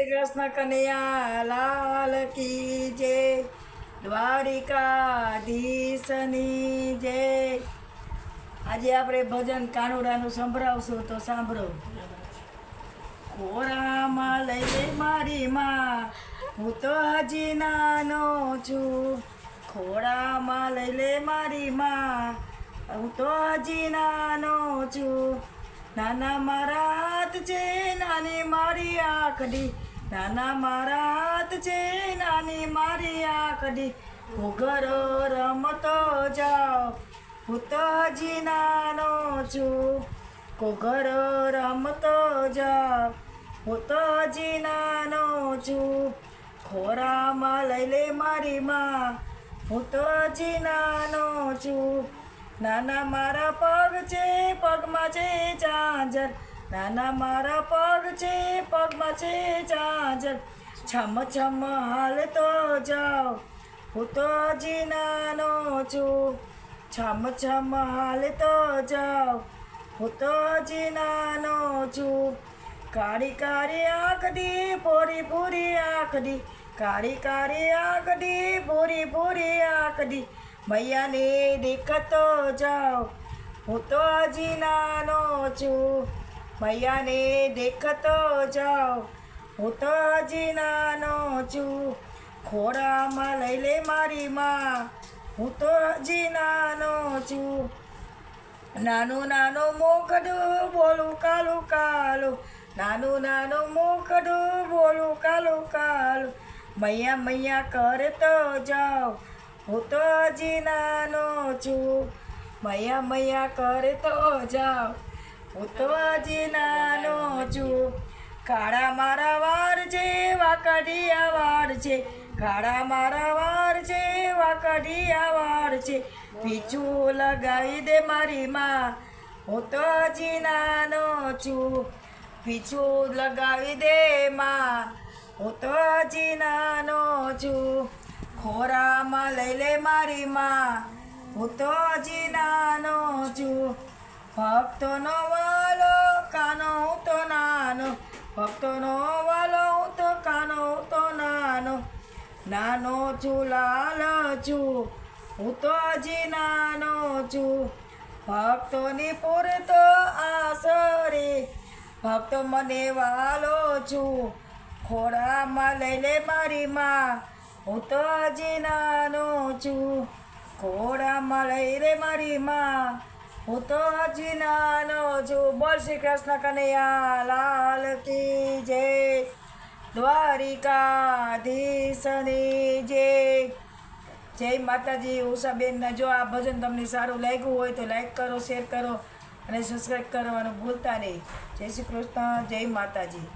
કૃષ્ણ કનૈયા લાલ કી જય, દ્વારિકાધીશની જય। આજે આપણે ભજન કાનુડાનું સંભળાવશું તો સાંભળો। ખોરામાં લઈ લે મારી માં, હું તો હજી નાનો છું। ખોરામાં લઈ લે મારી માં, હું તો હજી નાનો છું। નાના મારા હાથ છે, નાની મારી આંખડી, નાના મારા હાથ છે, નાની મારી આંખડી। ઘોઘરો રમતો જાઓ, હું તો હજી નાનો છું। ઘોઘરો રમતો જાઓ, હું તો હજી નાનો છું। ખોરામાં લઈ લે મારી માં, હું તો હજી નાનો છું। નાના મારા પગ છે, પગમાં છે ઝાંઝર, નાના મારા પગ છે, પગમાં છે ઝાંઝર। છમ છમ હાલતો જાઓ, હું તો હજી નાનો છું। છમ છમ હાલતો જાઓ, હું તો હજી નાનો છું। કાળી કાળી આંખડી, ભૂરી ભૂરી આંખડી, કાળી કાળી આંખડી, ભૂરી ભૂરી આંખડી। મૈયાને દેખતો જાઓ, હું તો હજી નાનો છું। મૈયાને દેખતો જાઓ, હું તો હજી નાનો છું। ખોરામાં લઈ લે મારી માં, હું તો હજી નાનો છું। નાનું નાનું મોખડું બોલું કાલું કાલું, નાનું નાનું મોખડું બોલું કાલું કાલું। મૈયા મૈયા કરતો જાઓ, હું તો હજી નાનો છું। મૈયા મૈયા કરતો જાઓ, હું તો હજી નાનો છું। કાળા મારા વાર છે, વાકડિયા વાર છે, કાળા મારા વાર છે, વાકડિયા વાર છે। પીછું લગાવી દે મારી માં, હું તો હજી નાનો છું। પીછું લગાવી દે માં, હું તો હજી નાનો છું। ખોરામાં લઈ લે મારી માં, હું તો હજી નાનો છું। ભક્તોનો વાલો કાનો હું તો નાનો, ભક્તોનો વાલો હું તો કાનો હું તો નાનો। નાનો છું લાલ છું, હું તો હજી નાનો છું। ભક્તોની પૂરતો આસરે, ભક્તો મને વાલો છું। ખોરામાં લઈ લે મારી માં, હું તો હજી નાનો છું। ખોરામાં લઈ લે મારી માં, હું તો હજી નાનો છું। બોલ શ્રી કૃષ્ણ કનૈયા લાલ કી જય, દ્વારિકાધીશની જય। જય માતાજી। ઉષાબેન, જો આ ભજન તમને સારું લાગ્યું હોય તો લાઈક કરો, શેર કરો અને સબસ્ક્રાઈબ કરવાનું ભૂલતા નહીં। જય શ્રી કૃષ્ણ, જય માતાજી।